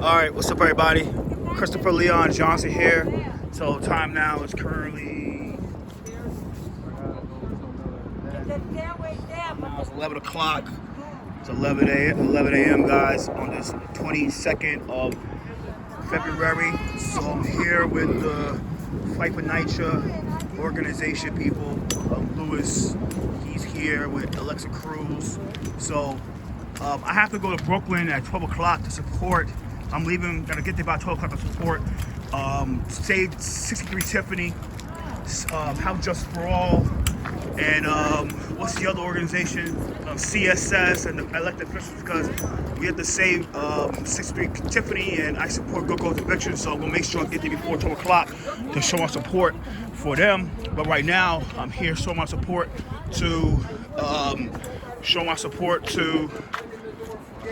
All right, what's up, everybody? Christopher Leon Johnson here. So time now is currently now it's 11 o'clock. It's 11 a.m. guys, on this 22nd of February. So I'm here with the Fight for NYCHA organization people. Lewis, he's here with Alexa Cruz. So I have to go to Brooklyn at 12 o'clock to support. I'm leaving, gotta get there by 12 o'clock to support Save 63 Tiffany, House Justice for All, and what's the other organization? CSS and the elected officials, because we have to save 63 Tiffany, and I support Good Girls Eviction, so we'll make sure I get there before 12 o'clock to show our support for them. But right now, I'm here showing my support to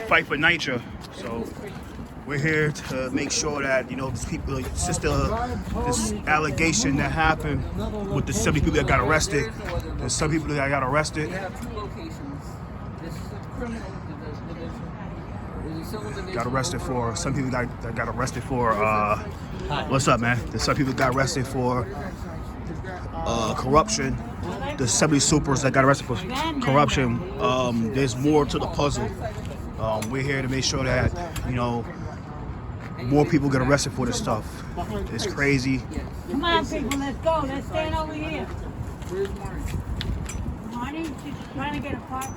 Fight for NYCHA. So we're here to make sure that, these people, this allegation that happened with the 70 people that got arrested. There's some people that got arrested. We have two locations. This is a criminal division. There's a civil division. Got arrested for, some people that got arrested for, what's up, man? There's some people that got arrested for corruption. The 70 supers that got arrested for corruption. There's more to the puzzle. We're here to make sure that, more people get arrested for this stuff. It's crazy. Come on, people, let's go. Let's stand over here. Where's Marty? Marty, she's trying to get a party.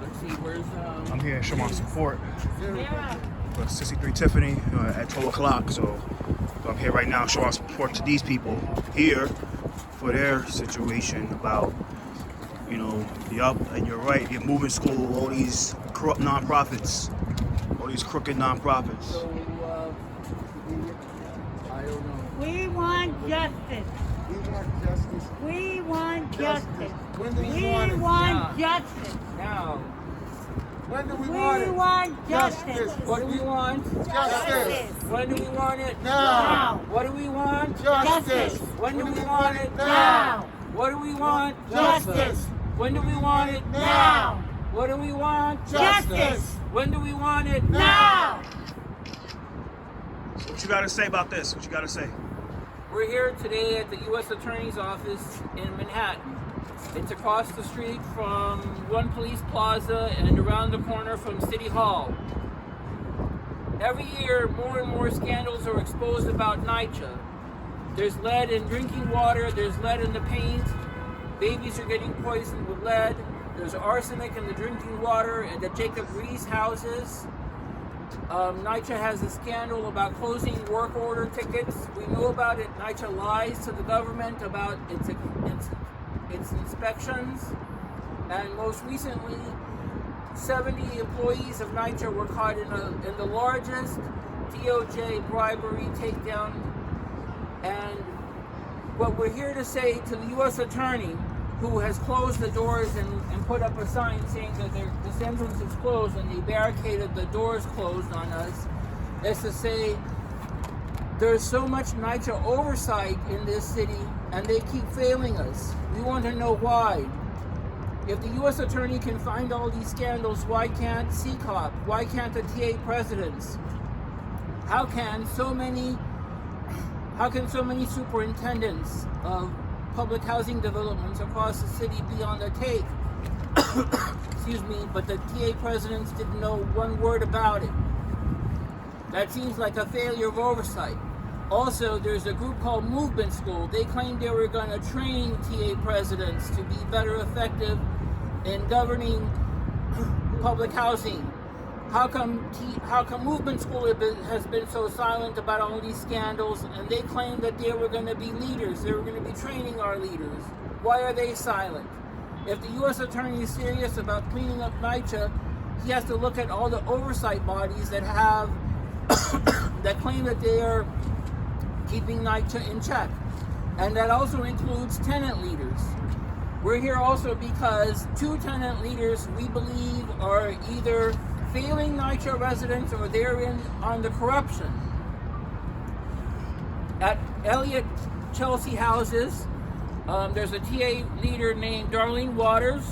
Let's see, where's I'm here to show my support Sarah. for 63 Tiffany at 12 o'clock. So I'm here right now showing support to these people here for their situation about, and you're right, you're moving school, all these corrupt nonprofits, all these crooked nonprofits. So, I don't know. We want justice. We want justice. We want justice. When do we We want it? want justice. Now, When do we We want it? want justice. what do we want? Justice. When do we want it? Now. What do we want? Justice. When do we want it? Now. What do we want? Justice. When do we want it? Now. What do we want? Justice. When do we want it? Now. So what you gotta say about this? What you gotta say? We're here today at the U.S. Attorney's Office in Manhattan. It's across the street from One Police Plaza and around the corner from City Hall. Every year, more and more scandals are exposed about NYCHA. There's lead in drinking water, there's lead in the paint, babies are getting poisoned with lead, there's arsenic in the drinking water at the Jacob Rees houses. NYCHA has a scandal about closing work order tickets. We know about it. NYCHA lies to the government about its inspections. And most recently, 70 employees of NYCHA were caught in the largest DOJ bribery takedown. And what we're here to say to the U.S. Attorney, who has closed the doors and put up a sign saying that this entrance is closed and they barricaded the doors closed on us, is to say there's so much NYCHA oversight in this city and they keep failing us. We want to know why. If the U.S. Attorney can find all these scandals, why can't ccop? Why can't the TA presidents? How can so many superintendents of public housing developments across the city be on the take? Excuse me, but the TA presidents didn't know one word about it. That seems like a failure of oversight. Also, there's a group called Movement School. They claimed they were going to train TA presidents to be better effective in governing public housing. How come Movement School has been so silent about all these scandals, and they claim that they were going to be leaders, they were going to be training our leaders? Why are they silent? If the U.S. Attorney is serious about cleaning up NYCHA, he has to look at all the oversight bodies that have that claim that they are keeping NYCHA in check. And that also includes tenant leaders. We're here also because 2 tenant leaders we believe are either failing NYCHA residents or they're in on the corruption. At Elliott Chelsea houses, there's a TA leader named Darlene Waters.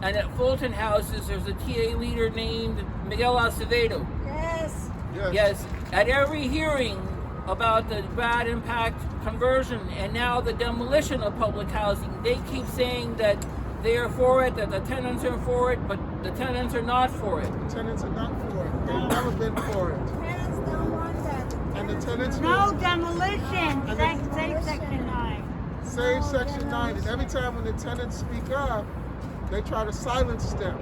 And at Fulton Houses, there's a TA leader named Miguel Acevedo. Yes. Yes, at every hearing about the bad impact conversion and now the demolition of public housing, they keep saying that they are for it, that the tenants are for it, but the tenants are not for it. The tenants are not for it. They've never been for it. Tenants don't want that. And the tenants No demolition. Save Section 9. save Section 9. And every time when the tenants speak up, they try to silence them.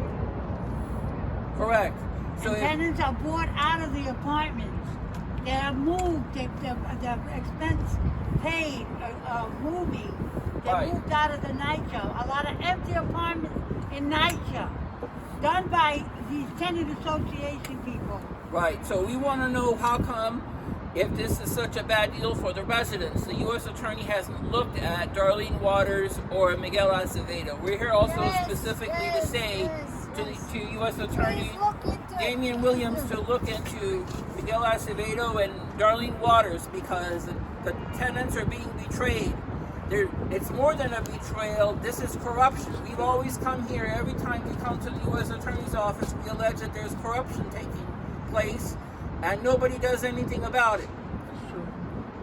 Correct. So And if, tenants are bought out of the apartments. They have moved. The expense paid moving. They Right. moved out of the NYCHA. A lot of empty apartments in NYCHA, done by these tenant association people. right, so we want to know how come, if this is such a bad deal for the residents, the U.S. Attorney hasn't looked at Darlene Waters or Miguel Acevedo. We're here also Yes, specifically to yes, say yes, to U.S. Attorney Please look into it. Damian Williams to look into Miguel Acevedo and Darlene Waters, because the tenants are being betrayed. It's more than a betrayal. This is corruption. We've always come here, every time we come to the U.S. Attorney's office, we allege that there's corruption taking place, and nobody does anything about it. That's true.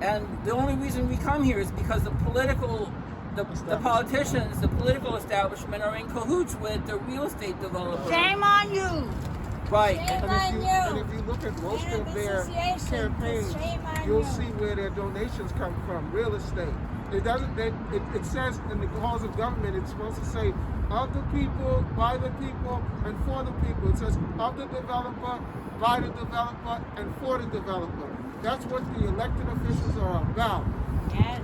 And the only reason we come here is because the politicians, the political establishment are in cahoots with the real estate developers. Shame on you. Right. Shame And on and you. if you look at most Tenant of their association, campaigns, shame on you'll you. see where their donations come from. Real estate. It doesn't. It says in the halls of government, it's supposed to say of the people, by the people, and for the people. It says of the developer, by the developer, and for the developer. That's what the elected officials are about. Yes.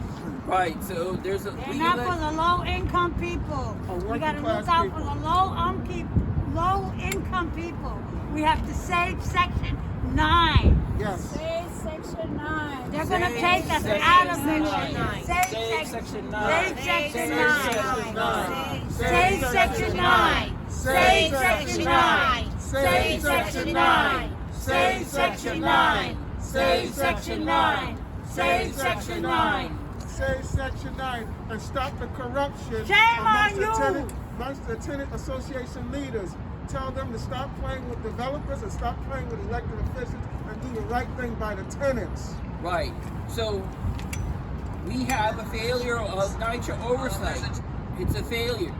Right. So there's a They're not for the low-income people. Or We got to working look class out people. for the low-income people. We have to save Section 9. Yes. Save Section 9. They're going to Save take us Section out of Section Section 9. 9. Save Section 9. Save Section Save 9. Section 9. Save Section 9. Save Section 9. Save Section 9. Save Section 9. Save Section 9. Save Section 9. Save Section 9 and stop the corruption Shame on amongst the tenant association leaders. Tell them to stop playing with developers and stop playing with elected officials and do the right thing by the tenants. Right. So we have a failure of NYCHA oversight. It's a failure.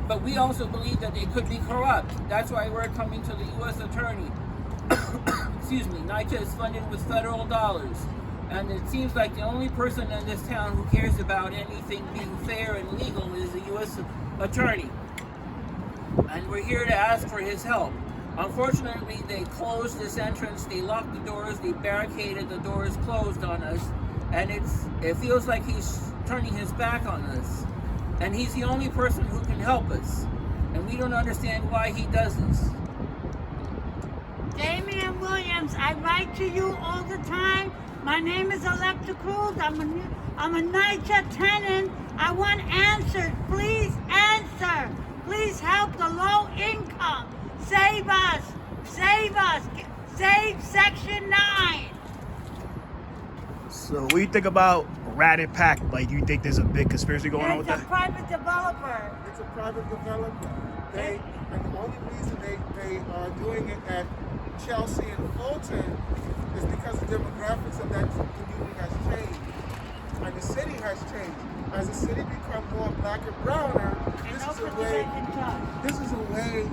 But we also believe that it could be corrupt. That's why we're coming to the U.S. Attorney. Excuse me. NYCHA is funded with federal dollars. And it seems like the only person in this town who cares about anything being fair and legal is the U.S. Attorney. And we're here to ask for his help. Unfortunately, they closed this entrance, they locked the doors, they barricaded the doors closed on us, and it feels like he's turning his back on us. And he's the only person who can help us. And we don't understand why he does this. Damian Williams, I write to you all the time. My name is Electa Cruz. I'm a NYCHA tenant. I want answers. Please answer. Please help the low income. Save us. Save us. Save Section 9. So what do you think about Rat and Pack? Like, do you think there's a big conspiracy going on with It's a that? private developer. It's a private developer. And the only reason they are doing it at Chelsea and Fulton is because the demographics of that community has changed. And the city has changed. As the city becomes more black and browner, And this is open a the way vacant truck. this is a way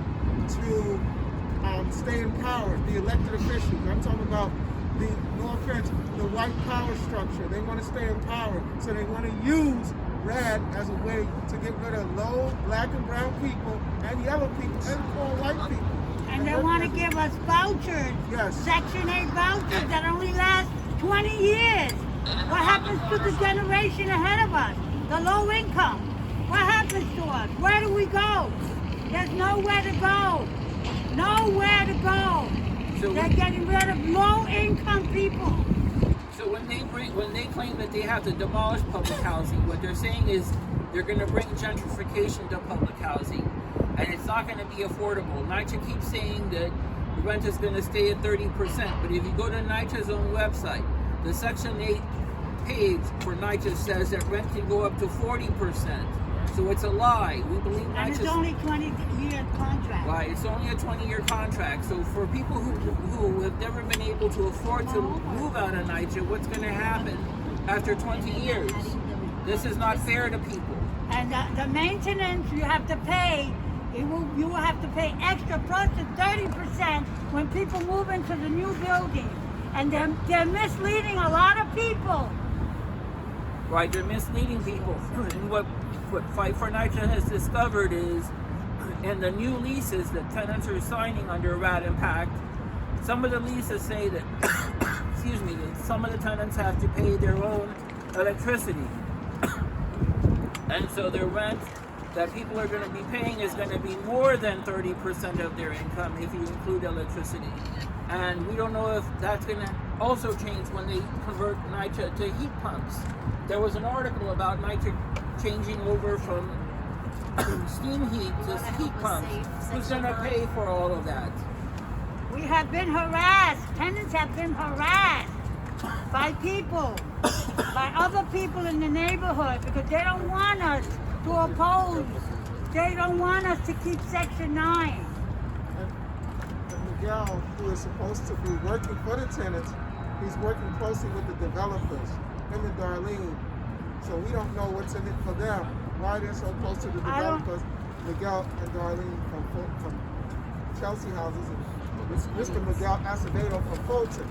to stay in power, the elected officials. I'm talking about the, no offense, the white power structure. They want to stay in power. So they want to use RAD as a way to get rid of low black and brown people and yellow people and poor white people. And they want to give us vouchers. Yes. Section 8 vouchers that only last 20 years. What happens to the generation ahead of us? The low income. What happens to us? Where do we go? There's nowhere to go. Nowhere to go. So They're getting rid of low income people. So when they claim that they have to demolish public housing, what they're saying is they're going to bring gentrification to public housing, and it's not going to be affordable. NYCHA keeps saying that the rent is going to stay at 30%, but if you go to NYCHA's own website, the Section 8 page for NYCHA says that rent can go up to 40%. So it's a lie. We believe And it's NYCHA's only 20-year contract. right. It's only a 20-year contract. So for people who have never been able to afford to move out of NYCHA, what's going to happen after 20 years? This is not fair to people. And the maintenance you have to pay, you will have to pay extra plus the 30% when people move into the new building. And they're misleading a lot of people. Right, they're misleading people. And what Fight for NYCHA has discovered is, in the new leases that tenants are signing under Rat Impact, some of the leases say that, excuse me, that some of the tenants have to pay their own electricity. And so their rent that people are going to be paying is going to be more than 30% of their income if you include electricity. And we don't know if that's going to also change when they convert NYCHA to heat pumps. There was an article about NYCHA changing over from steam heat to heat pumps. Who's going to pay for all of that? We have been harassed. Tenants have been harassed by people, by other people in the neighborhood, because they don't want us to oppose. They don't want us to keep Section 9. And Miguel, who is supposed to be working for the tenants, he's working closely with the developers, him and Darlene. So we don't know what's in it for them. Why they're so close to the developers, Miguel and Darlene from Chelsea Houses, and Mr. Miguel Acevedo from Fulton.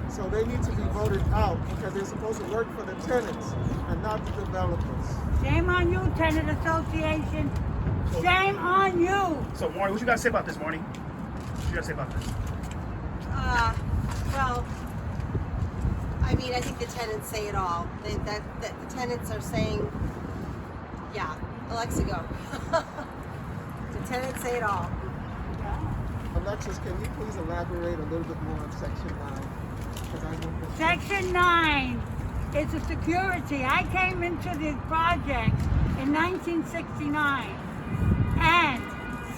So they need to be voted out because they're supposed to work for the tenants and not the developers. Shame on you, Tenant Association. Shame on you. So, Marnie, what you got to say about this, Marnie? What you got to say about this? Well, I mean, I think the tenants say it all. The tenants are saying, yeah, Alexa, go. The tenants say it all. Alexis, can you please elaborate a little bit more on Section 9? Section 9 is a security. I came into this project in 1969, and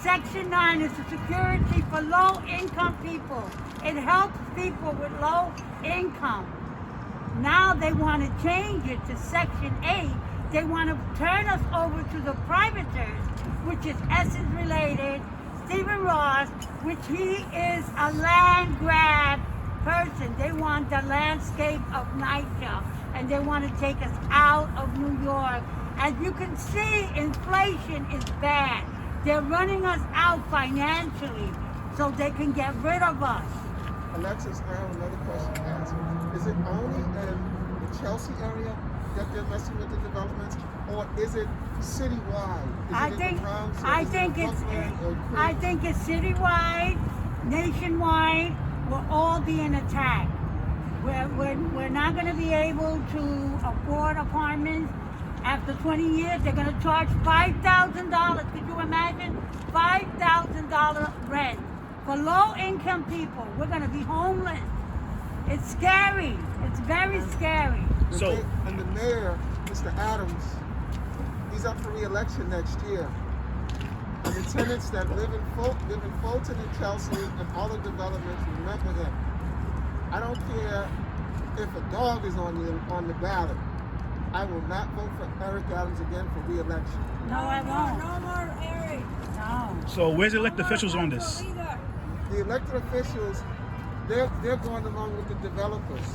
Section 9 is a security for low-income people. It helps people with low income. Now they want to change it to Section 8. They want to turn us over to the privators, which is Essence related, Stephen Ross, which he is a land grab person. They want the landscape of NYCHA, and they want to take us out of New York. As you can see, inflation is bad. They're running us out financially so they can get rid of us. Alexis, I have another question to ask. Is it only in the Chelsea area that they're messing with the developments, or is it citywide? I think it's citywide, nationwide. We're all being attacked. We're not going to be able to afford apartments. After 20 years, they're going to charge $5,000. Could you imagine? $5,000 rent for low-income people. We're going to be homeless. It's scary. It's very scary. And the mayor, Mr. Adams, he's up for re-election next year. And the tenants that live in Fulton and Chelsea and all the developments remember him. I don't care if a dog is on the ballot. I will not vote for Eric Adams again for re-election. No, I won't. No more Eric. No. So, where's the elected officials on this? The elected officials, they're going along with the developers.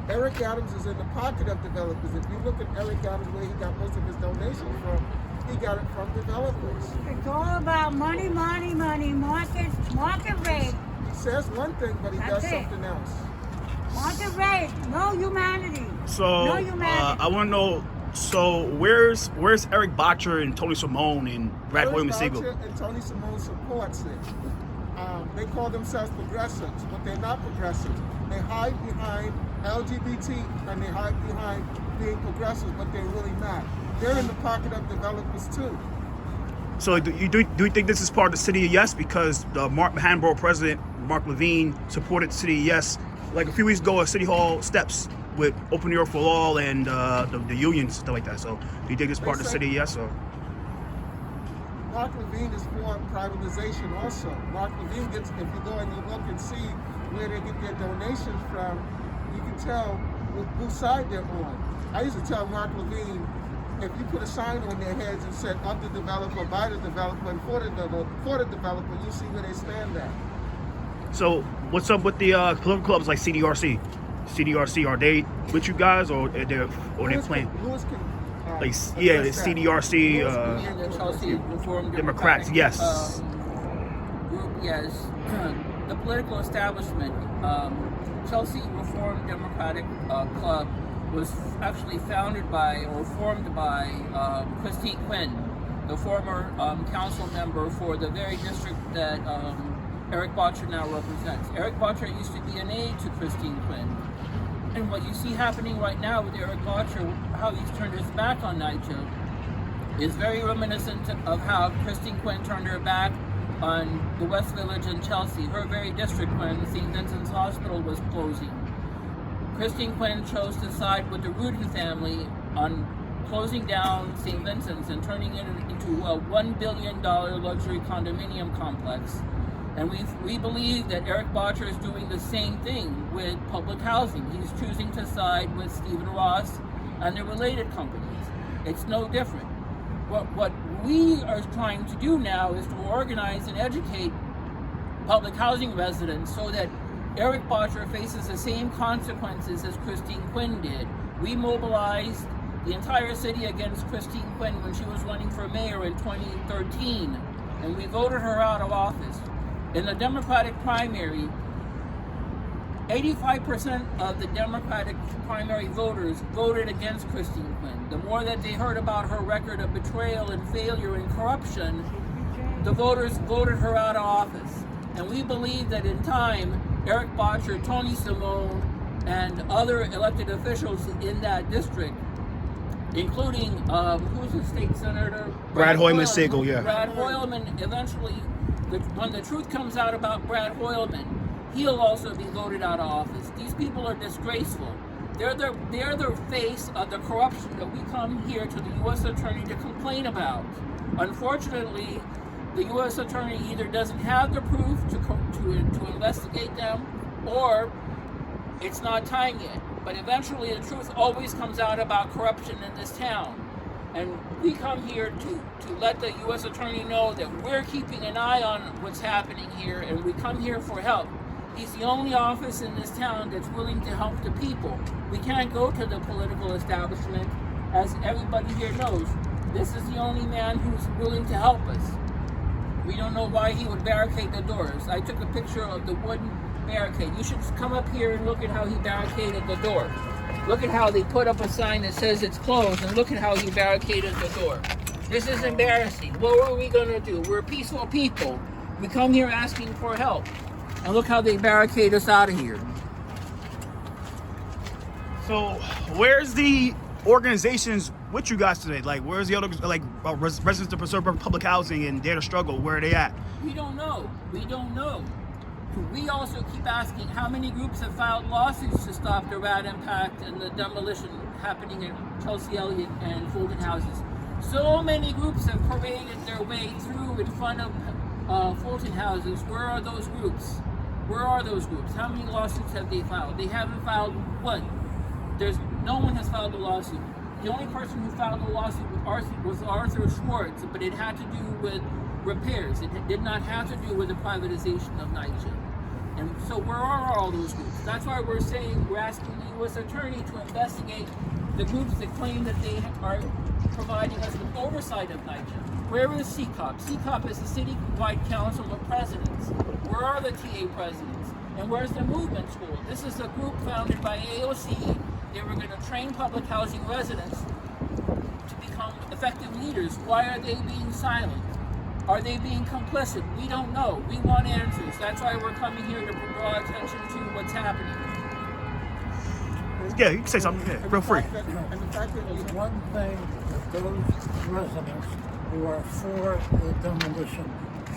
Eric Adams is in the pocket of developers. If you look at Eric Adams, where he got most of his donations from, he got it from developers. It's all about money, market rate. He says one thing, but he does something else. Market rate, no humanity. So, no humanity. I want to know, so where's Eric Botcher and Tony Simone and Brad Williams Siegel? Eric Botcher and Tony Simone supports it. They call themselves progressives, but they're not progressives. They hide behind LGBT and they hide behind being progressives, but they're really not. They're in the pocket of developers too. So do you think this is part of the City of Yes? Because the Manhattan Borough President, Mark Levine, supported City of Yes like a few weeks ago at City Hall steps with Open New York for All and the unions, stuff like that. So do you think this is part of the City of Yes? Or? Mark Levine is for privatization also. Mark Levine gets, if you go and you look and see where they get their donations from, you can tell whose side they're on. I used to tell Mark Levine, if you put a sign on their heads and said of the developer, by the developer, and for the developer, you see where they stand at. So what's up with the political clubs like CDRC? CDRC, are they with you guys, or they playing? Lewis can, Like, yeah, the address that. CDRC, And the Chelsea Reformed Democrats, Democratic, yes. Group, yes. The political establishment, Chelsea Reformed Democratic Club, was actually founded by or formed by Christine Quinn, the former council member for the very district that Eric Botcher now represents. Eric Botcher used to be an aide to Christine Quinn. And what you see happening right now with Eric Botcher, how he's turned his back on NYCHA, is very reminiscent of how Christine Quinn turned her back on the West Village in Chelsea, her very district when St. Vincent's Hospital was closing. Christine Quinn chose to side with the Rudin family on closing down St. Vincent's and turning it into a $1 billion luxury condominium complex. And we believe that Eric Botcher is doing the same thing with public housing. He's choosing to side with Stephen Ross and the related companies. It's no different. What we are trying to do now is to organize and educate public housing residents so that Eric Botcher faces the same consequences as Christine Quinn did. We mobilized the entire city against Christine Quinn when she was running for mayor in 2013, and we voted her out of office. In the Democratic primary, 85% of the Democratic primary voters voted against Christine Quinn. The more that they heard about her record of betrayal and failure and corruption, the voters voted her out of office. And we believe that in time, Eric Botcher, Tony Simone, and other elected officials in that district, including, who's the state senator? Brad Hoylman Siegel, yeah. Brad Hoylman, eventually, when the truth comes out about Brad Hoylman, he'll also be voted out of office. These people are disgraceful. They're the face of the corruption that we come here to the U.S. Attorney to complain about. Unfortunately, the U.S. Attorney either doesn't have the proof to investigate them, or it's not time yet. But eventually the truth always comes out about corruption in this town. And we come here to let the U.S. Attorney know that we're keeping an eye on what's happening here, and we come here for help. He's the only office in this town that's willing to help the people. We can't go to the political establishment, as everybody here knows. This is the only man who's willing to help us. We don't know why he would barricade the doors. I took a picture of the wooden barricade. You should come up here and look at how he barricaded the door. Look at how they put up a sign that says it's closed, and look at how he barricaded the door. This is embarrassing. What were we gonna do? We're peaceful people. We come here asking for help. And look how they barricade us out of here. So where's the organizations with you guys today? Like, where's the other, like, residents to preserve public housing and Dare to Struggle? Where are they at? We don't know. We also keep asking how many groups have filed lawsuits to stop the rat impact and the demolition happening at Chelsea Elliott and Fulton houses. So many groups have paraded their way through in front of Fulton houses. Where are those groups? How many lawsuits have they filed? They haven't filed one. No one has filed a lawsuit. The only person who filed a lawsuit was Arthur Schwartz, but it had to do with repairs. It did not have to do with the privatization of NYCHA. And so where are all those groups? That's why we're asking the U.S. Attorney to investigate the groups that claim that they are providing us with oversight of NYCHA. Where is ccop? ccop is the city-wide council of presidents. Where are the TA presidents? And where's the movement school? This is a group founded by AOC. They were going to train public housing residents to become effective leaders. Why are they being silent? Are they being complicit? We don't know. We want answers. That's why we're coming here to draw attention to what's happening. Yeah, you can say something. Yeah, real free. There's one thing that those residents who are for the demolition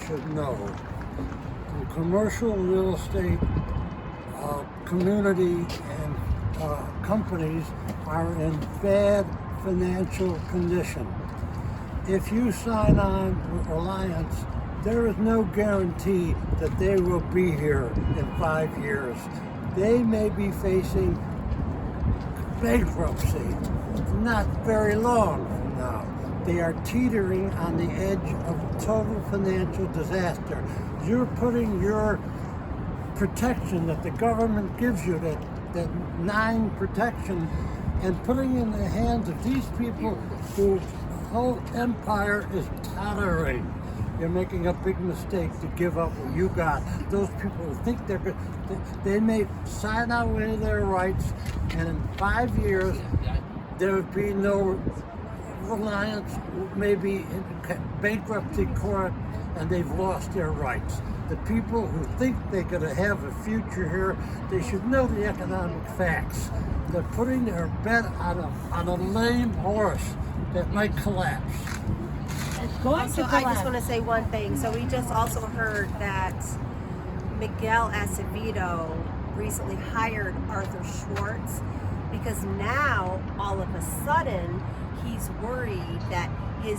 should know. The commercial real estate community and companies are in bad financial condition. If you sign on with Reliance, there is no guarantee that they will be here in 5 years. They may be facing bankruptcy, not very long. now. They are teetering on the edge of total financial disaster. You're putting your protection that the government gives you, that 9 protection, and putting in the hands of these people whose whole empire is tottering. You're making a big mistake to give up what you got. Those people who think they're good, they may sign away their rights, and in 5 years, there would be no reliance, maybe in bankruptcy court, and they've lost their rights. The people who think they're going to have a future here, they should know the economic facts. They're putting their bet on a lame horse that might collapse. It's going Also, to I collapse. just want to say one thing. So we just also heard that Miguel Acevedo recently hired Arthur Schwartz because now all of a sudden he's worried that his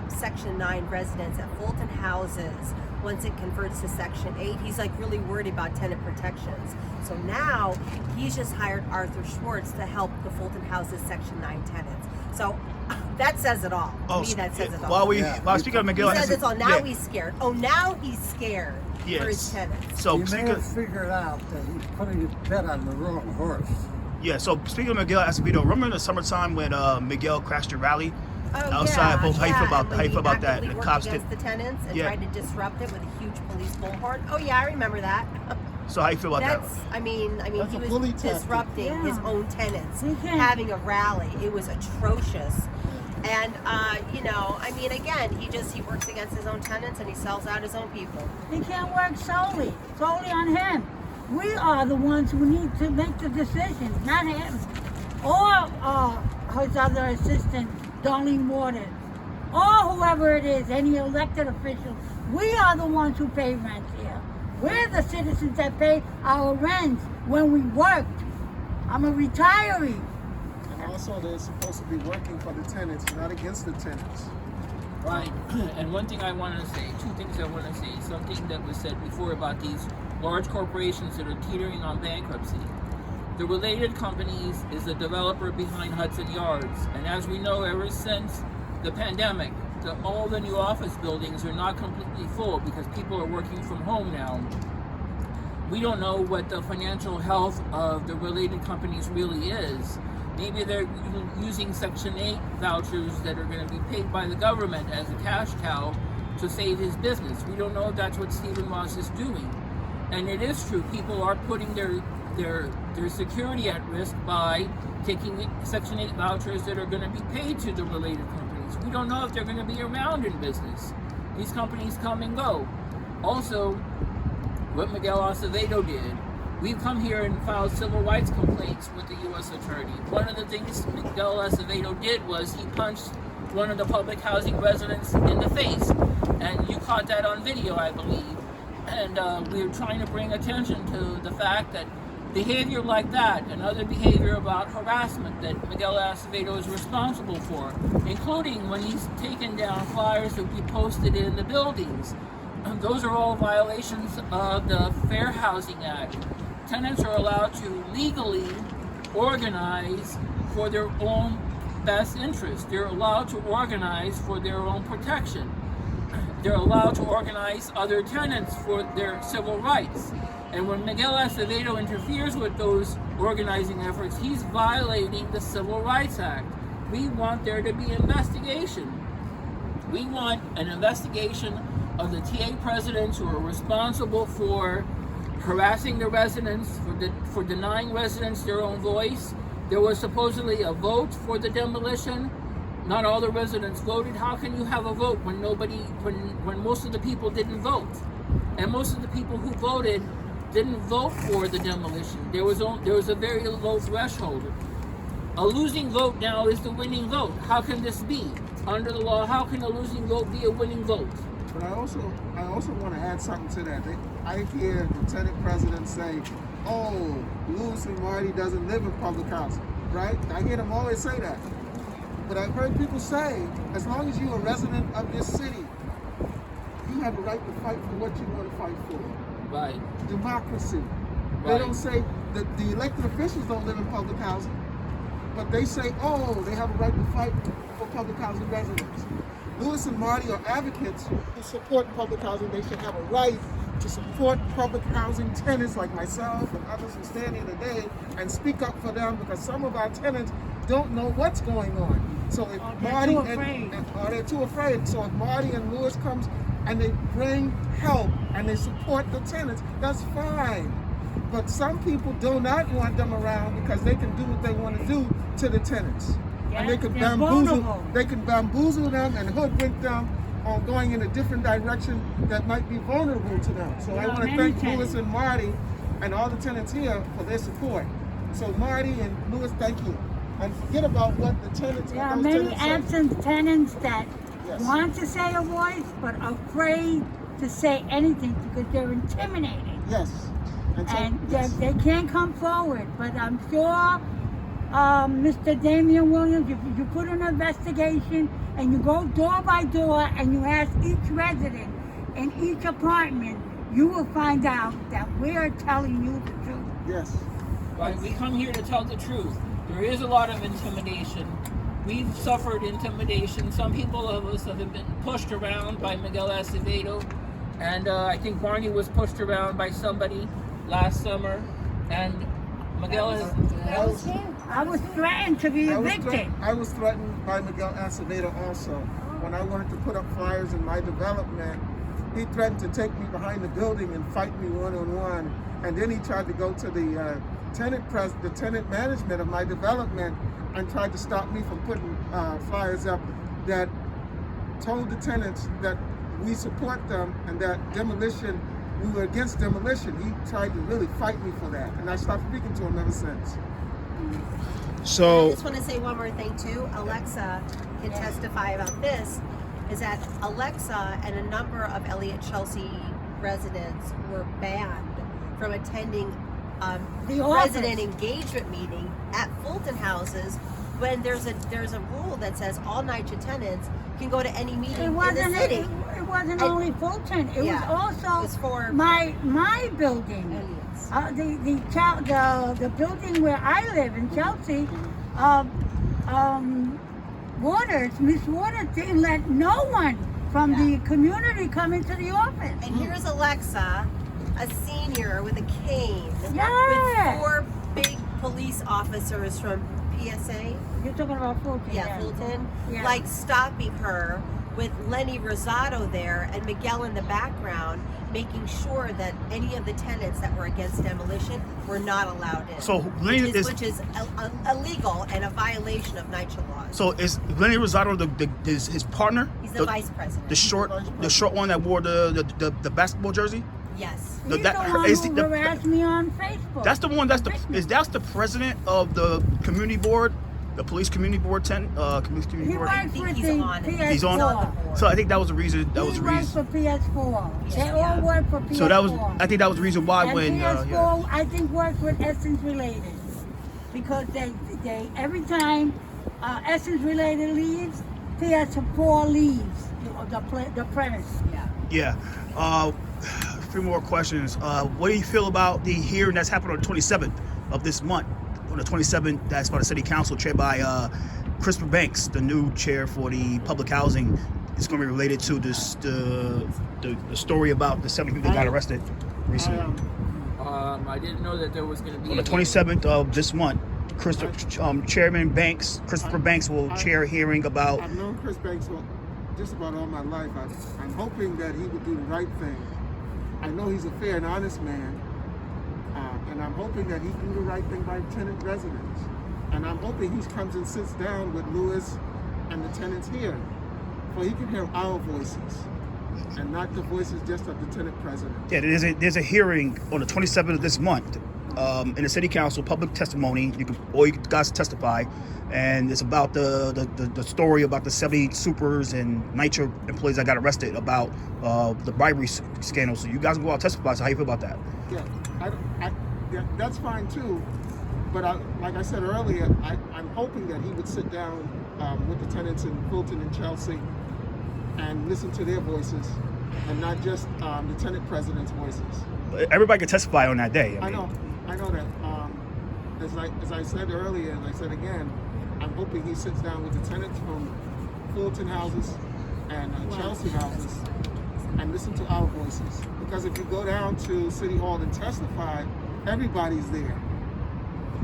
Section 9 residents at Fulton houses, once it converts to Section 8, he's like really worried about tenant protections. So now he's just hired Arthur Schwartz to help the Fulton houses Section 9 tenants. So that says it all. To me, that says it all. While speaking of Miguel, He says it's all. Now yeah. he's scared. Oh, now he's scared for his Yes. tenants. So He may speaking have figured out that he's putting his bet on the wrong horse. so speaking of Miguel Acevedo, remember in the summertime when Miguel crashed a rally outside? Yeah, How you feel about and when he that? actively The worked cops against did. the tenants and Yeah. tried to disrupt it with a huge police bullhorn. Oh yeah, I remember that. So how you feel about That's, that? I mean, That's he a was bully tactic. disrupting his own tenants, He can't- having a rally. It was atrocious. And I mean, again, he works against his own tenants and he sells out his own people. He can't work solely on him. We are the ones who need to make the decisions, not him. Or his other assistant, Darlene Waters. Or whoever it is, any elected official. We are the ones who pay rent here. We're the citizens that pay our rents when we worked. I'm a retiree. And also, they're supposed to be working for the tenants, not against the tenants. Right. And one thing I want to say, 2 things I want to say. Something that was said before about these large corporations that are teetering on bankruptcy. The Related Companies is the developer behind Hudson Yards. And as we know, ever since the pandemic, all the new office buildings are not completely full because people are working from home now. We don't know what the financial health of the Related Companies really is. Maybe they're using Section 8 vouchers that are going to be paid by the government as a cash cow to save his business. We don't know if that's what Stephen Moss is doing. And it is true, people are putting their security at risk by taking Section 8 vouchers that are going to be paid to the Related Companies. We don't know if they're going to be around in business. These companies come and go. Also, what Miguel Acevedo did, we've come here and filed civil rights complaints with the U.S. Attorney. One of the things Miguel Acevedo did was he punched one of the public housing residents in the face. And you caught that on video, I believe. And we're trying to bring attention to the fact that behavior like that and other behavior about harassment that Miguel Acevedo is responsible for, including when he's taken down flyers that we posted in the buildings. Those are all violations of the Fair Housing Act. Tenants are allowed to legally organize for their own best interest. They're allowed to organize for their own protection. They're allowed to organize other tenants for their civil rights. And when Miguel Acevedo interferes with those organizing efforts, he's violating the Civil Rights Act. We want there to be an investigation. We want an investigation of the TA presidents who are responsible for harassing the residents, for denying residents their own voice. There was supposedly a vote for the demolition. Not all the residents voted. How can you have a vote when when most of the people didn't vote? And most of the people who voted didn't vote for the demolition. There was a very low threshold. A losing vote now is the winning vote. How can this be? Under the law, how can a losing vote be a winning vote? But I also want to add something to that. I hear the tenant presidents say, "Oh, Louis and Marty doesn't live in public housing," right? I hear them always say that. But I've heard people say, as long as you're a resident of this city, you have the right to fight for what you want to fight for. Right. Democracy. Right. They don't say that the elected officials don't live in public housing, but they say, oh, they have a right to fight for public housing residents. Lewis and Marty are advocates who support public housing. They should have a right to support public housing tenants like myself and others who stand here today and speak up for them, because some of our tenants don't know what's going on. So if Marty they're too afraid. So if Marty and Lewis comes and they bring help and they support the tenants, that's fine. But some people do not want them around because they can do what they want to do to the tenants. Yeah, And they can they're vulnerable. bamboozle them and hoodwink them on going in a different direction that might be vulnerable to them. So I Yeah, want to many thank tenants. Lewis and Marty and all the tenants here for their support. So Marty and Lewis, thank you. And forget about what the tenants There are those many tenants say. absent tenants that Yes. want to say a voice but are afraid to say anything because they're intimidated. Yes. And so, And yes. they can't come forward. But I'm sure Mr. Damian Williams, if you put an investigation and you go door by door and you ask each resident in each apartment, you will find out that we're telling you the truth. Yes. Right, we come here to tell the truth. There is a lot of intimidation. We've suffered intimidation. Some people of us have been pushed around by Miguel Acevedo, and I think Barney was pushed around by somebody last summer, and Miguel has. That was him. I was threatened to be evicted. I was threatened by Miguel Acevedo also. When I wanted to put up flyers in my development, he threatened to take me behind the building and fight me one-on-one. And then he tried to go to the tenant management of my development and tried to stop me from putting flyers up that told the tenants that we support them and that demolition, we were against demolition. He tried to really fight me for that. And I stopped speaking to him ever since. I So just want to say one more thing too. Alexa can testify about this. Is that Alexa and a number of Elliott Chelsea residents were banned from attending The office. resident engagement meeting at Fulton houses when there's a rule that says all NYCHA tenants can go to any meeting It in wasn't. the city. It wasn't And- only Fulton. It Yeah, was also it was for my building. Elliott's. The building where I live in Chelsea. Miss Waters didn't let no one from the community come into the office. And here's Alexa, a senior with a cane, Yeah. with 4 big police officers from PSA. You're talking about Fulton. Yeah, Fulton, Yeah. like stopping her with Lenny Rosado there and Miguel in the background, making sure that any of the tenants that were against demolition were not allowed in. So Lenny which is illegal and a violation of NYCHA laws. so is Lenny Rosado his partner? He's the vice president. The short one that wore the basketball jersey? Yes. He's that- the one is who the- harassed me on Facebook. That's the one. That's the president of the community board, the police community board. Community He board. works think with he's the on it. PS4. He's on. board. So I think that was the reason. That was He the works reason. for PS4. They Yeah. all work for PS4. So that was. I think that was the reason why and when. PS4, I think, works with Essence Related because they every time Essence Related leaves, PS4 leaves the premise. Yeah. Yeah. A few more questions. What do you feel about the hearing that's happened on the 27th of this month? On the 27th, that's by the city council, chaired by Christopher Banks, the new chair for the public housing. It's going to be related to this the story about the 70 people that got arrested recently. I didn't know that there was going to be On the 27th of this month, Chairman Banks, Christopher Banks, will chair a hearing about. I've known Chris Banks for just about all my life. I'm hoping that he would do the right thing. I know he's a fair and honest man, and I'm hoping that he do the right thing by tenant residents. And I'm hoping he comes and sits down with Lewis and the tenants here, so he can hear our voices and not the voices just of the tenant president. Yeah, there's a hearing on the 27th of this month in the city council, public testimony. All you guys testify, and it's about the story about the 70 supers and NYCHA employees that got arrested about the bribery scandal. So you guys can go out and testify. So how you feel about that? Yeah, yeah, that's fine too. But like I said earlier, I'm hoping that he would sit down with the tenants in Fulton and Chelsea and listen to their voices, and not just the tenant president's voices. Everybody can testify on that day. I know that. As I said earlier, and I said again, I'm hoping he sits down with the tenants from Fulton houses and Chelsea houses and listen to our voices. Because if you go down to City Hall and testify, everybody's there.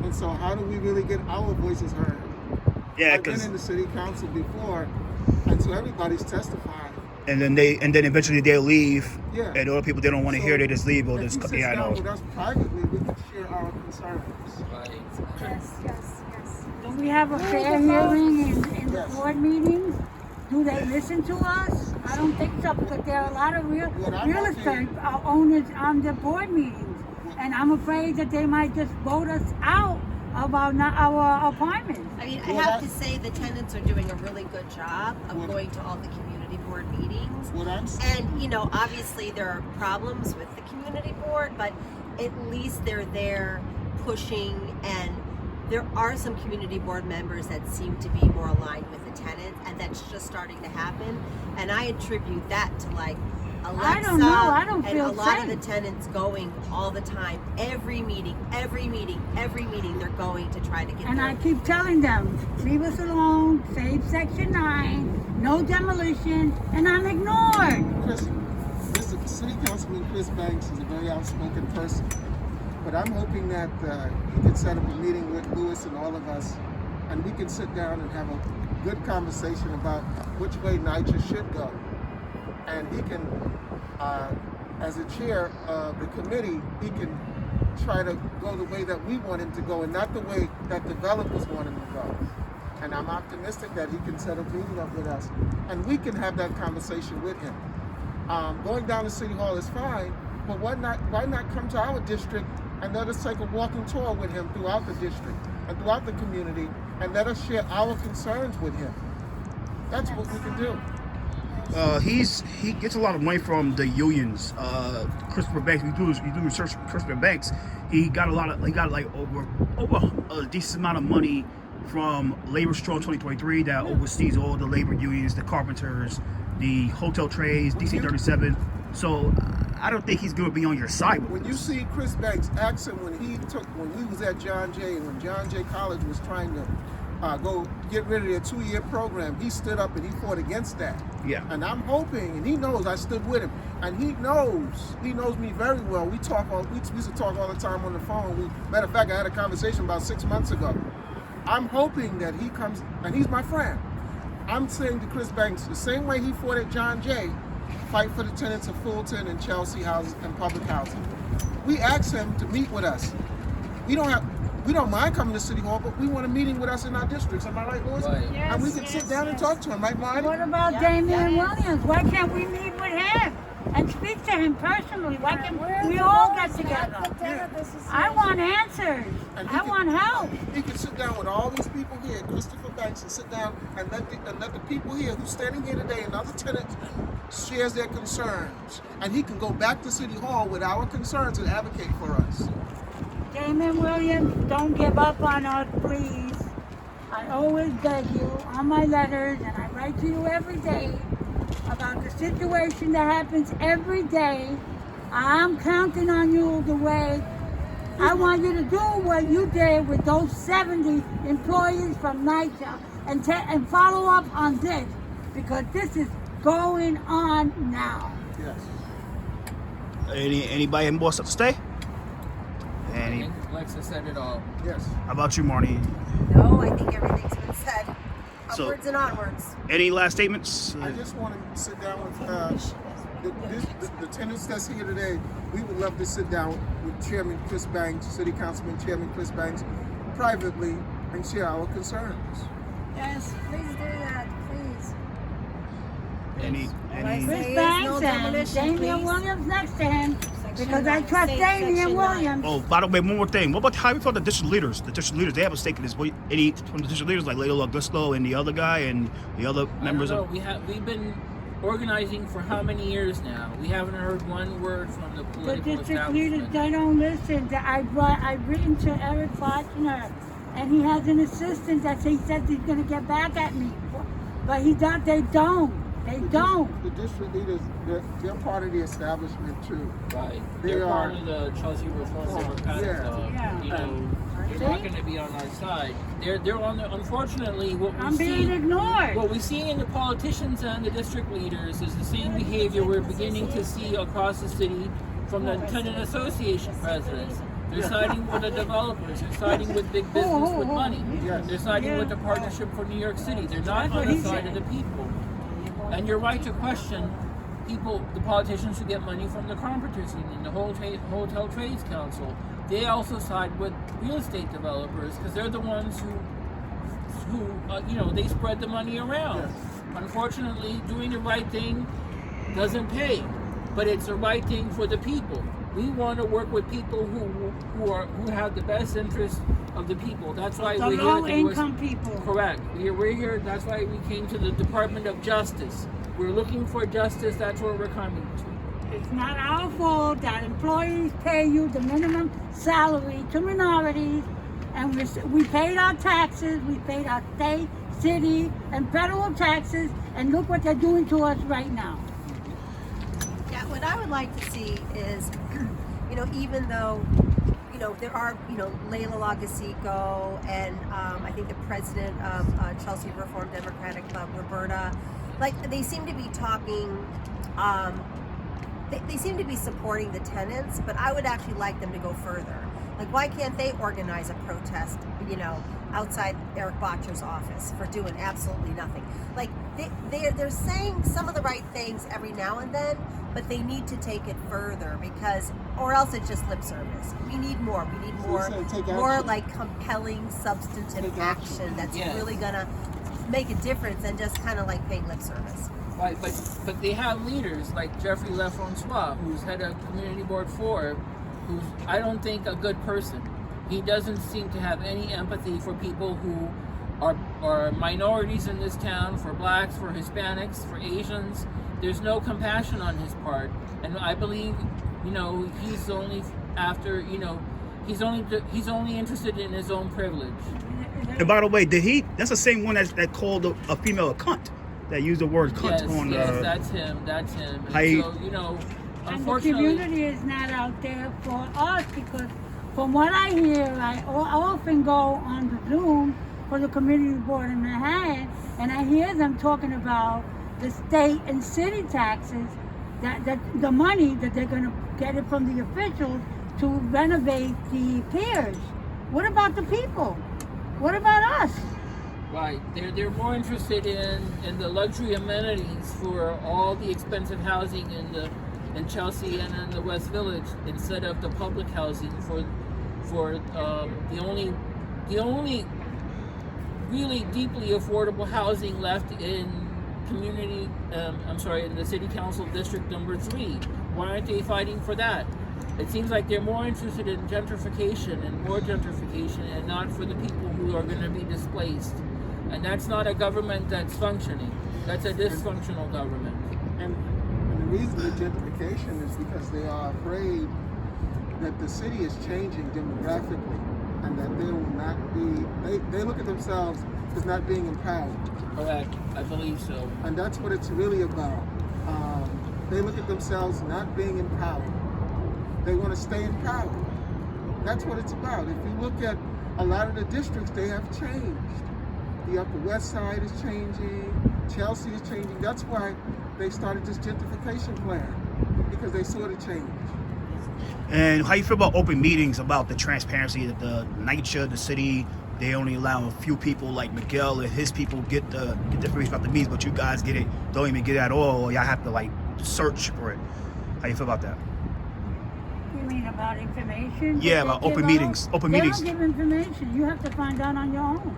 And so how do we really get our voices heard? Yeah, I've been because in the city council before, and so everybody's testifying. and then eventually they'll leave. Yeah. And other people they don't want to So hear, they just leave or if just he sits yeah, I down know. with us privately, we can share our concerns. Right. Yes, yes, yes. Do we have a fair hearing in the Yes. board meetings? Do they listen to us? I don't think so, because there are a lot of real estate owners on the board meetings. And I'm afraid that they might just vote us out of our apartments. I mean, I have to say the tenants are doing a really good job of What- going to all the community board meetings. What I'm And, you know, obviously there are problems with the community board, but at least they're there pushing, and there are some community board members that seem to be more aligned with the tenants, and that's just starting to happen. And I attribute that to like Alexa I don't know. I don't and feel a lot of safe. the tenants going all the time, every meeting, they're going to try to get And their I keep telling them, leave us alone, save Section 9, no demolition, and I'm ignored. Chris, City Councilman Chris Banks is a very outspoken person, but I'm hoping that he can set up a meeting with Lewis and all of us, and we can sit down and have a good conversation about which way NYCHA should go. And he can, as a chair of the committee, he can try to go the way that we want him to go and not the way that developers want him to go. And I'm optimistic that he can set a meeting up with us, and we can have that conversation with him. Going down to City Hall is fine, but why not come to our district and let us take a walking tour with him throughout the district and throughout the community, and let us share our concerns with him. That's what we can do. He gets a lot of money from the unions. Christopher Banks, we do research. Christopher Banks, he got like over a decent amount of money from Labor Strong 2023 that oversees all the labor unions, the carpenters, the hotel trades, DC 37. So I don't think he's going to be on your side. When you see Chris Banks accent when we was at John Jay, and when John Jay College was trying to go get rid of their 2-year program, he stood up and he fought against that. Yeah. And I'm hoping, and he knows I stood with him, and he knows me very well. We used to talk all the time on the phone. Matter of fact, I had a conversation about 6 months ago. I'm hoping that he comes, and he's my friend. I'm saying to Chris Banks, the same way he fought at John Jay, fight for the tenants of Fulton and Chelsea houses and public housing. We asked him to meet with us. We don't mind coming to City Hall, but we want a meeting with us in our districts. Am I right, Louis? Right. And we can sit down and talk to him, right, Marty? What about Damian Williams? Why can't we meet with him and speak to him personally? Why can't we all get together? I want answers. And I want help. He can sit down with all these people here, Christopher Banks, and sit down and let the people here who's standing here today and other tenants shares their concerns. And he can go back to City Hall with our concerns and advocate for us. Damon Williams, don't give up on us, please. I always beg you on my letters, and I write to you every day about the situation that happens every day. I'm counting on you the way I want you to do what you did with those 70 employees from NYCHA and follow up on this, because this is going on now. Yes. Anybody more stuff to stay? I think Alexa said it all. Yes. How about you, Marnie? No, I think everything's been said. So- Upwards and onwards. Any last statements? I just want to sit down with the tenants that's here today. We would love to sit down with Chairman Chris Banks, City Councilman Chairman Chris Banks, privately and share our concerns. Yes, please do that, please. Any Chris Say Banks no and demolition, Damian please. Williams next to him, Section because I 9. trust Say Damian Section 9. Williams. Oh, by the way, one more thing. What about how we felt the district leaders? The district leaders, they have a stake in this. Any from the district leaders, like Lalo Augusto and the other guy and the other members I of. don't know. We've been organizing for how many years now? We haven't heard one word from the The political district leaders, establishment. they don't listen. I've written to Eric Fochner, and he has an assistant that he says he's going to get back at me. But they don't. They don't. The district leaders, they're part of the establishment too. Right. They They're are- part of the Chelsea Reform Democratic yeah. Club. Yeah. You know, they're not going to be on our side. They're on the. Unfortunately, what we I'm being see. ignored. What we see in the politicians and the district leaders is the same behavior we're beginning to see across the city from the tenant association presidents. They're siding with the developers. They're siding with big business with money. Yes. They're siding with the Partnership for New York City. They're not on the side of the people. And you're right to question people, the politicians who get money from the Carpenters Union, the Hotel Trades Council. They also side with real estate developers because they're the ones who they spread the money around. Yes. Unfortunately, doing the right thing doesn't pay, but it's the right thing for the people. We want to work with people who have the best interest of the people. That's why The we're here. low-income people. Correct. We're here. That's why we came to the Department of Justice. We're looking for justice. That's where we're coming to. It's not our fault that employees pay you the minimum salary to minorities, and we paid our taxes, we paid our state, city, and federal taxes, and look what they're doing to us right now. Yeah, what I would like to see is, even though, there are, Layla Lagasico and I think the president of Chelsea Reform Democratic Club, Roberta, like they seem to be talking, they seem to be supporting the tenants, but I would actually like them to go further. Like, why can't they organize a protest, outside Eric Botcher's office for doing absolutely nothing? Like, they're saying some of the right things every now and then, but they need to take it further or else it's just lip service. We need more. We need more, So take more action. like compelling, substantive Take action action. that's Yes. really gonna make a difference than just kind of like paying lip service. Right, but they have leaders like Jeffrey Lefrancois, who's head of Community Board 4, who's, I don't think, a good person. He doesn't seem to have any empathy for people who are minorities in this town, for blacks, for Hispanics, for Asians. There's no compassion on his part, and I believe, he's only after, he's only interested in his own privilege. And by the way, that's the same one that called a female a cunt, that used the word cunt on Yes, that's him. That's him. And I- so, And the unfortunately, community is not out there for us because from what I hear, I often go on the Zoom for the community board in Manhattan, and I hear them talking about the state and city taxes, that the money that they're going to get it from the officials to renovate the piers. What about the people? What about us? right, they're more interested in the luxury amenities for all the expensive housing in Chelsea and in the West Village instead of the public housing for the only really deeply affordable housing left in in the City Council District Number 3. Why aren't they fighting for that? It seems like they're more interested in gentrification and more gentrification and not for the people who are going to be displaced. And that's not a government that's functioning. That's a dysfunctional government. And the reason the gentrification is because they are afraid that the city is changing demographically and that they will not be, they look at themselves as not being empowered. Correct. I believe so. And that's what it's really about. They look at themselves not being empowered. They want to stay in power. That's what it's about. If you look at a lot of the districts, they have changed. The Upper West Side is changing. Chelsea is changing. That's why they started this gentrification plan, because they saw the change. And how you feel about open meetings, about the transparency that the NYCHA, the city, they only allow a few people like Miguel and his people get the information about the meetings, but you guys don't even get it at all, or y'all have to search for it. How you feel about that? You mean about information? Yeah, that about they open give meetings. out? Open They meetings. don't give information. You have to find out on your own.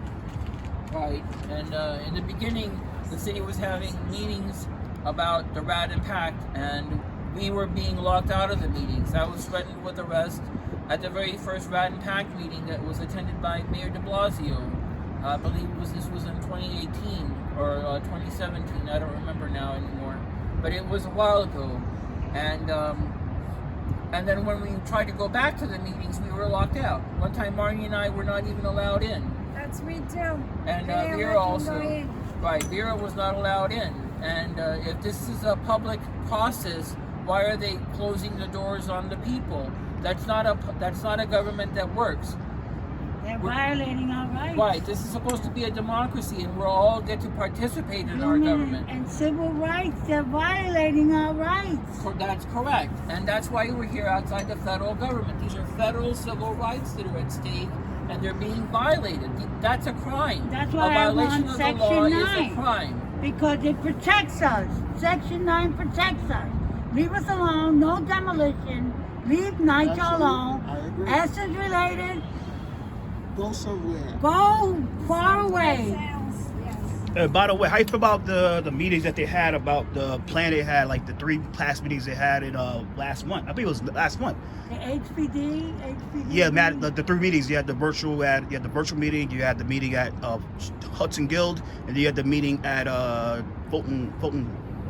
Right. And in the beginning, the city was having meetings about the rat impact, and we were being locked out of the meetings. I was threatened with arrest at the very first rat impact meeting that was attended by Mayor de Blasio. I believe this was in 2018 or 2017. I don't remember now anymore. But it was a while ago. And then when we tried to go back to the meetings, we were locked out. One time, Marnie and I were not even allowed in. That's me too. And They Vera let you also, go in. right, Vera was not allowed in. And if this is a public process, why are they closing the doors on the people? That's not a government that works. They're violating our rights. Right. This is supposed to be a democracy, and we all get to participate in our government. And civil rights, they're violating our rights. That's correct, and that's why we're here outside the federal government. These are federal civil rights that are at stake, and they're being violated. That's a crime. That's why a I violation want of Section the law 9. is a crime. Because it protects us. Section 9 protects us. Leave us alone, no demolition. Leave NYCHA Absolutely. alone. I agree. Essence related, Go somewhere. go far away. Sales, yes. By the way, how you feel about the meetings that they had about the plan they had, like the 3 class meetings they had in last month? I think it was last month. The HPD. Yeah, Matt, the 3 meetings. You had the virtual meeting, you had the meeting at Hudson Guild, and you had the meeting at Fulton.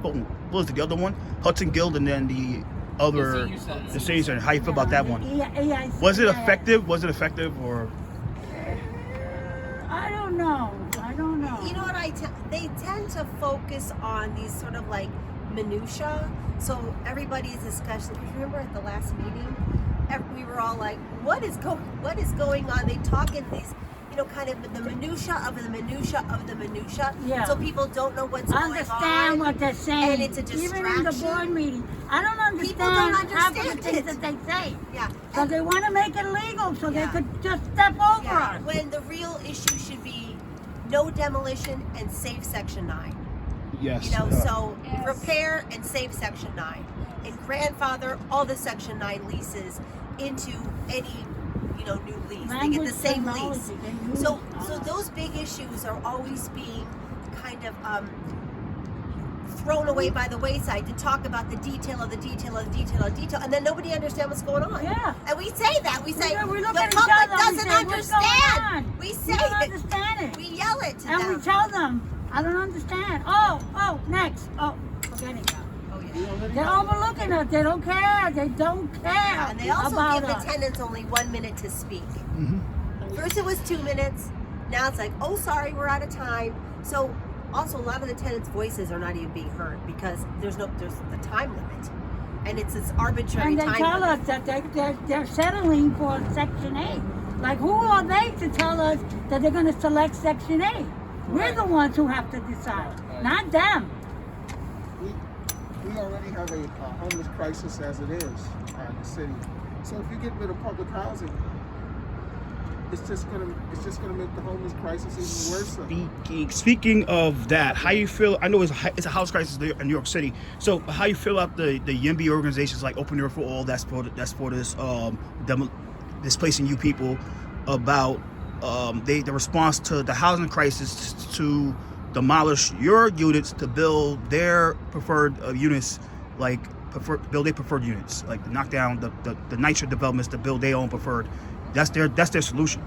What was the other one? Hudson Guild, and then the other, The senior center. the senior center. How you feel about that one? EIC. Was it effective? Was it effective or? I don't know. You know what they tend to focus on these sort of like minutia. So everybody's discussion. Remember at the last meeting, we were all like, "What is going on?" They talk in these, kind of the minutia of the minutia of the minutia. Yeah. So people don't know what's going on. Understand what they're saying. And it's a Even in the distraction. board meeting, I don't understand, People don't half of the understand things it. that they say. Yeah. So they want to make it legal so Yeah. they could just step over Yeah. us. When the real issue should be no demolition and save Section 9. Yes. So Yes. repair and save Section 9 and grandfather all the Section 9 leases into any new lease. They get the same lease. So those big issues are always being kind of thrown away by the wayside to talk about the detail of the detail of the detail of the detail, and then nobody understands what's going on. Yeah. And we say that. We say We look the at each public other and we doesn't say, "What's going understand. on?" We We say don't it. understand it. We yell it to And them. we tell them, I don't understand. Oh, next. Oh, forgetting that. Oh, yeah. They're overlooking us. They don't care. They don't care And they also about give us. the tenants only 1 minute to speak. Mhm. First it was 2 minutes. Now it's like, oh, sorry, we're out of time. So also a lot of the tenants' voices are not even being heard because there's the time limit, and it's this arbitrary And they time tell limit. us that they're settling for Section 8. Like, who are they to tell us that they're going to select Section 8? We're the ones who have to decide, not them. We already have a homeless crisis as it is in the city. So if you get rid of public housing, it's just gonna make the homeless crisis even worse. Speaking of that, how you feel? I know it's a house crisis in New York City. So how you feel about the YIMBY organizations like Open Door for All that's for this displacing you people about the response to the housing crisis to demolish your units to build their preferred units, build their preferred units, like knock down the NYCHA developments to build their own preferred. That's their solution,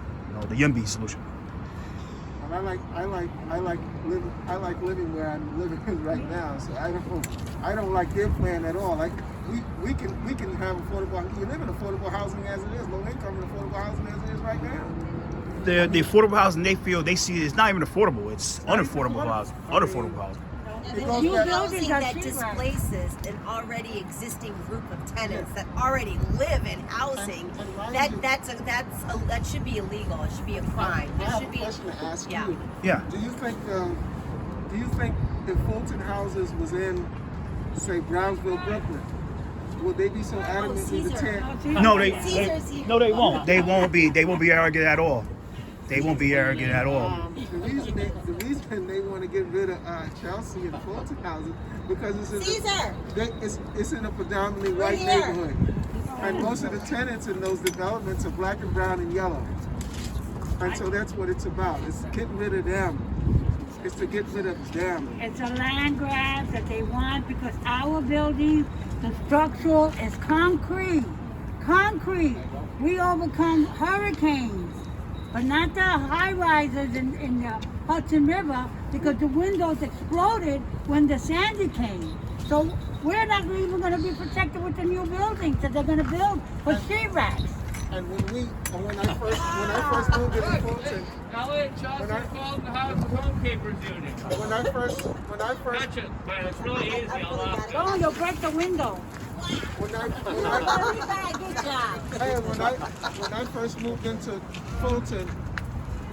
the YIMBY solution. And I like living where I'm living right now. So I don't like their plan at all. Like we can have affordable. You live in affordable housing as it is, low income and affordable housing as it is right now. The affordable housing they see it's not even affordable. It's unaffordable housing. Unaffordable housing. And It the goes new back- housing that Buildings are cheaper. displaces an already existing group of tenants that already live in housing, And that should be illegal. It should be a crime. I It have should a be. question to ask Yeah. you. Yeah. Do you think if Fulton houses was in, say, Brownsville, Brooklyn, would they be so adamantly to tear? No, they Caesar's won't. They won't be arrogant at all. They won't be arrogant at all. The reason they want to get rid of Chelsea and Fulton houses because Caesar. It's in a predominantly white here. neighborhood, and most of the tenants in those developments are black and brown and yellow, and so that's what it's about. It's getting rid of them. It's to get rid of them. It's a land grab that they want because our building, the structural is concrete. Concrete. We overcome hurricanes, but not the high rises in the Hudson River because the windows exploded when the Sandy came. So we're not even going to be protected with the new buildings that they're going to build for sheet racks. And when I first moved into Fulton, Elliot Johnson called the House Homekeepers Union. when I first Catch it, but it's really easy. I'll laugh. Oh, you'll break the window. when I Good job. hey, when I first moved into Fulton,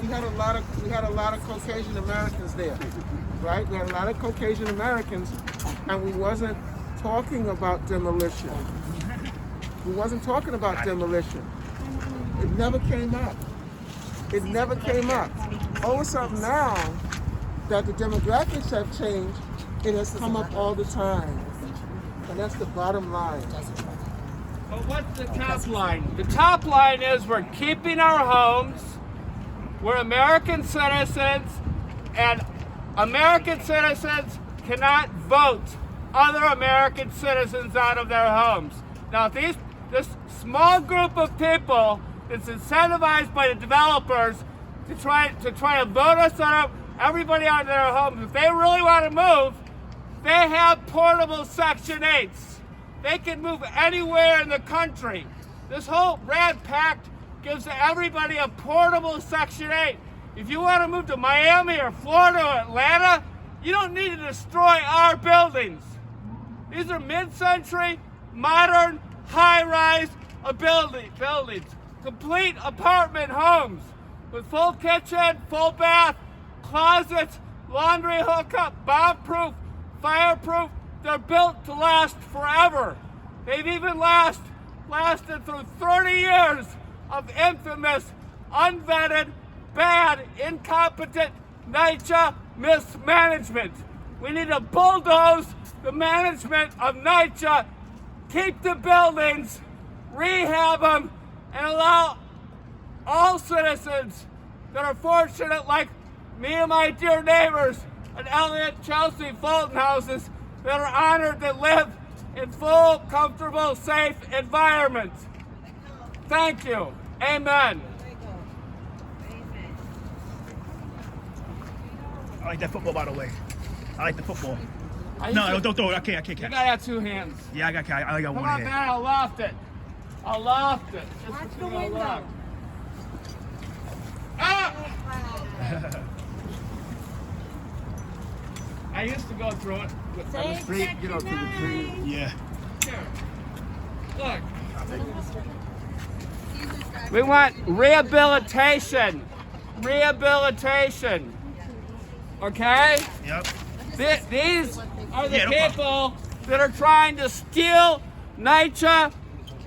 we had a lot of Caucasian Americans there, right? We had a lot of Caucasian Americans, and we wasn't talking about demolition. We wasn't talking about demolition. It never came up. It never came up. All of a sudden now that the demographics have changed, it has come up all the time. And that's the bottom line. But what's the top line? The top line is we're keeping our homes. We're American citizens, and American citizens cannot vote other American citizens out of their homes. Now, this small group of people that's incentivized by the developers to try to vote us out, everybody out of their homes, if they really want to move, they have portable Section 8s. They can move anywhere in the country. This whole Red Pact gives everybody a portable Section 8. If you want to move to Miami or Florida or Atlanta, you don't need to destroy our buildings. These are mid-century, modern, high-rise buildings. Complete apartment homes with full kitchen, full bath, closets, laundry hookup, bomb-proof, fireproof. They're built to last forever. They've even lasted through 30 years of infamous, unvetted, bad, incompetent NYCHA mismanagement. We need to bulldoze the management of NYCHA, keep the buildings, rehab them, and allow all citizens that are fortunate, like me and my dear neighbors at Elliott, Chelsea, Fulton houses, that are honored to live in full, comfortable, safe environments. Thank you. Amen. I like that football, by the way. I like the football. I No, used to- don't throw it. I can't You catch. gotta have two hands. Yeah, I got Come one on, hand. man, I lost it. Just Watch between the my window. legs. Ah! I used to go through it on the Say street, through the trees. Yeah. Here. Look. We want rehabilitation. Rehabilitation. Okay? Yep. These are the Yeah, no people that are trying to steal NYCHA,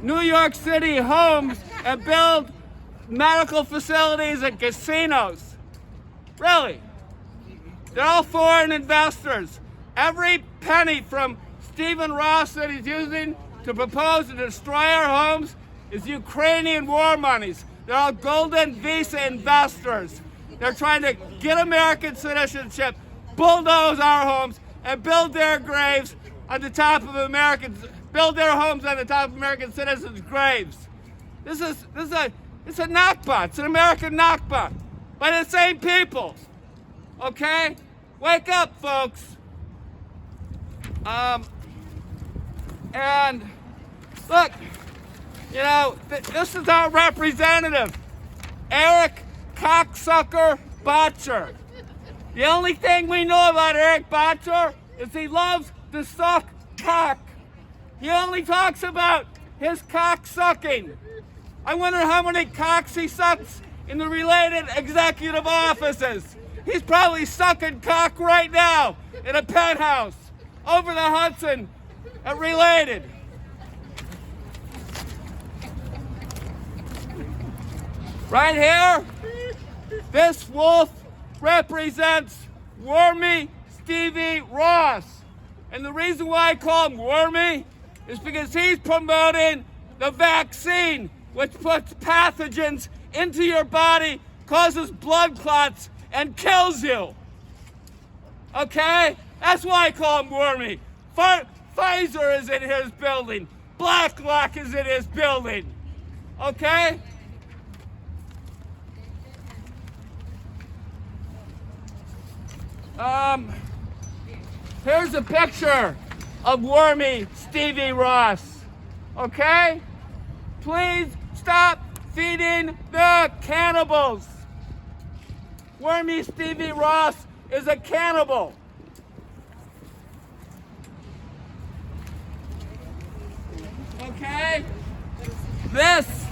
New York City homes and build medical facilities and casinos. Really. They're all foreign investors. Every penny from Stephen Ross that he's using to propose to destroy our homes is Ukrainian war monies. They're all golden visa investors. They're trying to get American citizenship, bulldoze our homes, and build their graves on the top of build their homes on the top of American citizens' graves. It's a Nakba. It's an American Nakba by the same people. Okay? Wake up, folks. And look, this is our representative, Eric Cocksucker Botcher. The only thing we know about Eric Botcher is he loves to suck cock. He only talks about his cock sucking. I wonder how many cocks he sucks in the related executive offices. He's probably sucking cock right now in a penthouse over the Hudson at Related. Right here, this wolf represents Wormy Stevie Ross. And the reason why I call him Wormy is because he's promoting the vaccine, which puts pathogens into your body, causes blood clots, and kills you. Okay? That's why I call him Wormy. Pfizer is in his building. Blacklock is in his building. Okay? Here's a picture of Wormy Stevie Ross. Okay? Please stop feeding the cannibals. Wormy Stevie Ross is a cannibal. Okay? This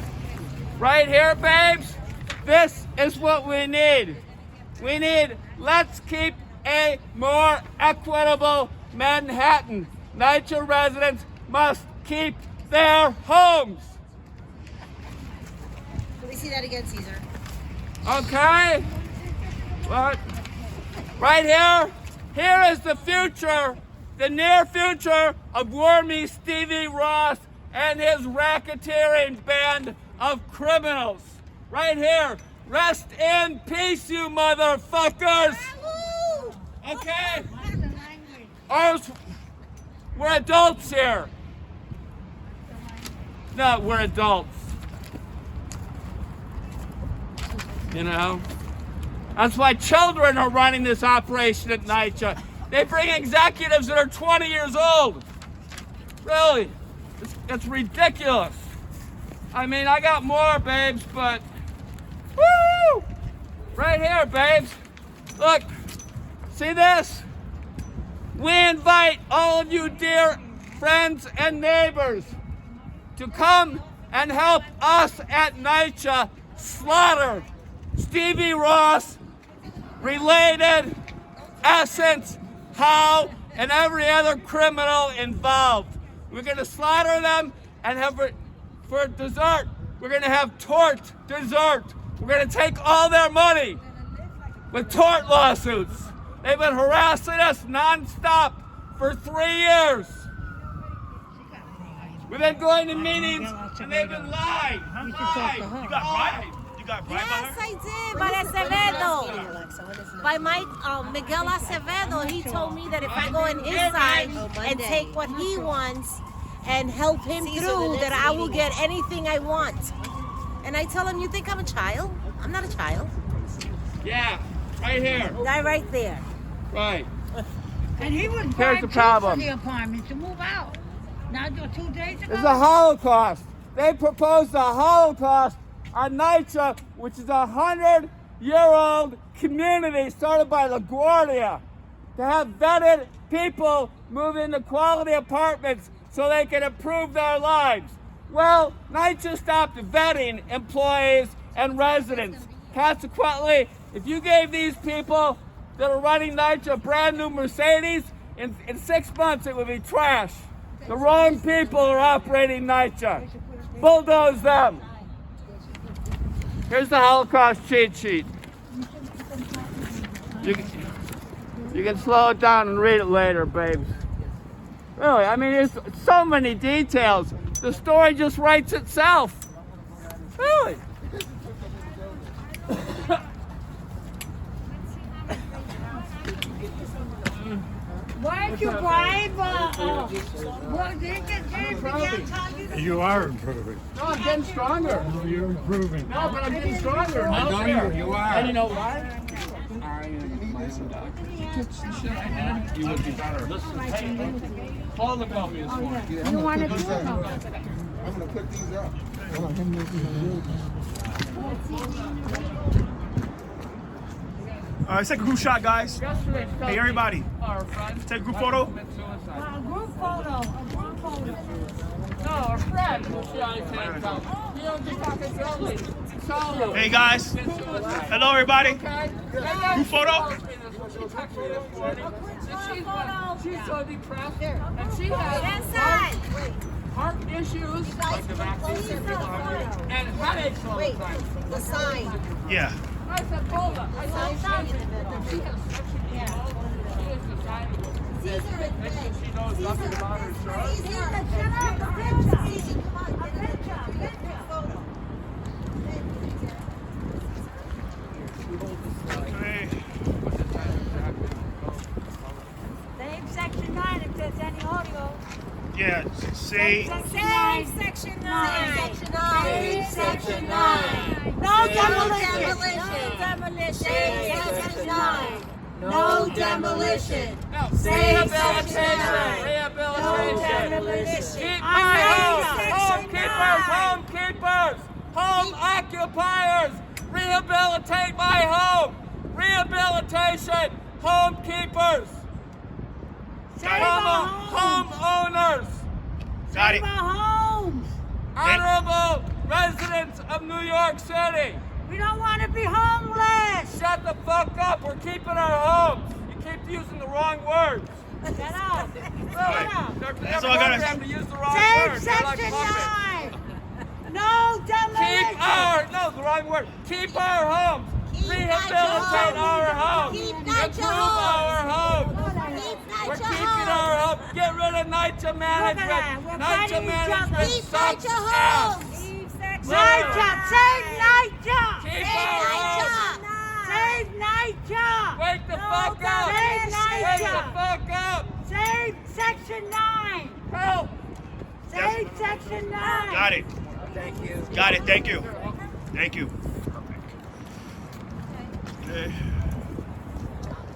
right here, babes, this is what we need. We need, let's keep a more equitable Manhattan. NYCHA residents must keep their homes. Can we see that again, Caesar? Okay? What? Right here, here is the future, the near future of Wormy Stevie Ross and his racketeering band of criminals. Right here. Rest in peace, you motherfuckers. Okay? We're adults here. No, we're adults. You know? That's why children are running this operation at NYCHA. They bring executives that are 20 years old. Really, it's ridiculous. I mean, I got more, babes, but woo! Right here, babes. Look, see this? We invite all of you dear friends and neighbors to come and help us at NYCHA slaughter Stevie Ross, related, Essence, Howe, and every other criminal involved. We're gonna slaughter them and have, for dessert, we're gonna have tort dessert. We're gonna take all their money with tort lawsuits. They've been harassing us nonstop for 3 years. We've been going to meetings and they've been lying. You got bribed? You got bribed by Yes, her? I did, by Acevedo. By Miguel Acevedo. He told me that if I go in his side and take what he wants and help him through, that I will get anything I want. And I tell him, you think I'm a child? I'm not a child. Yeah, right here. Guy right there. Right. And he was Here's bribed the too problem. for the apartment to move out. Not 2 days ago. It's a Holocaust. They proposed a Holocaust on NYCHA, which is a 100-year-old community started by LaGuardia, to have vetted people move into quality apartments so they can improve their lives. Well, NYCHA stopped vetting employees and residents. Consequently, if you gave these people that are running NYCHA a brand new Mercedes, in 6 months it would be trash. The wrong people are operating NYCHA. Bulldoze them. Here's the Holocaust cheat sheet. You can slow it down and read it later, babes. Really, I mean, there's so many details. The story just writes itself. Really. Why did you bribe? Well, they get You are improving. No, I'm getting stronger. No, you're improving. No, but I'm getting stronger. I know you are. And you know why? You would be better. Listen, hey, Paul called me this morning. You want to do it? I'm gonna put these up. All right, let's take a group shot, guys. Hey, everybody. Our friend. Take a group photo. A group photo. A group photo. No, our friend who shot his hands out. He owns the fucking building. Solo. Hey, guys. Hello, everybody. Group photo. She's so depressed, and she has heart issues and headaches all the time. The sign. Yeah. I said, Bola, I love She has such a she is decidable. And she knows nothing about her insurance. Okay. Save section 9 if there's any audio. Yeah. Say. Save section 9. Section 9. Section 9. No demolition. Section 9. No demolition. Rehabilitation. Keep my home. Home keepers. Home keepers. Home occupiers, rehabilitate my home. Rehabilitation, home keepers, Save our homes. homeowners, Got Save it. our homes. honorable residents of New York City. We don't want to be homeless. Shut the fuck up. We're keeping our homes. You keep using the wrong words. Shut up. Really? Shut up. They're That's all I gotta programmed to use the wrong Save words. They're like Section puppets. 9. No demolition. No, the wrong word. Keep our homes. Rehabilitate our homes. Improve our homes. We're keeping our homes. Get rid of NYCHA management. We're NYCHA fighting each management other. sucks ass. NYCHA. Save NYCHA. Keep our homes. Save NYCHA. Wake the fuck up. Save Wake the NYCHA. fuck up. Save Section 9. Help. Save Section 9. Got it. Thank you. Got it. Thank you. Thank you. Okay.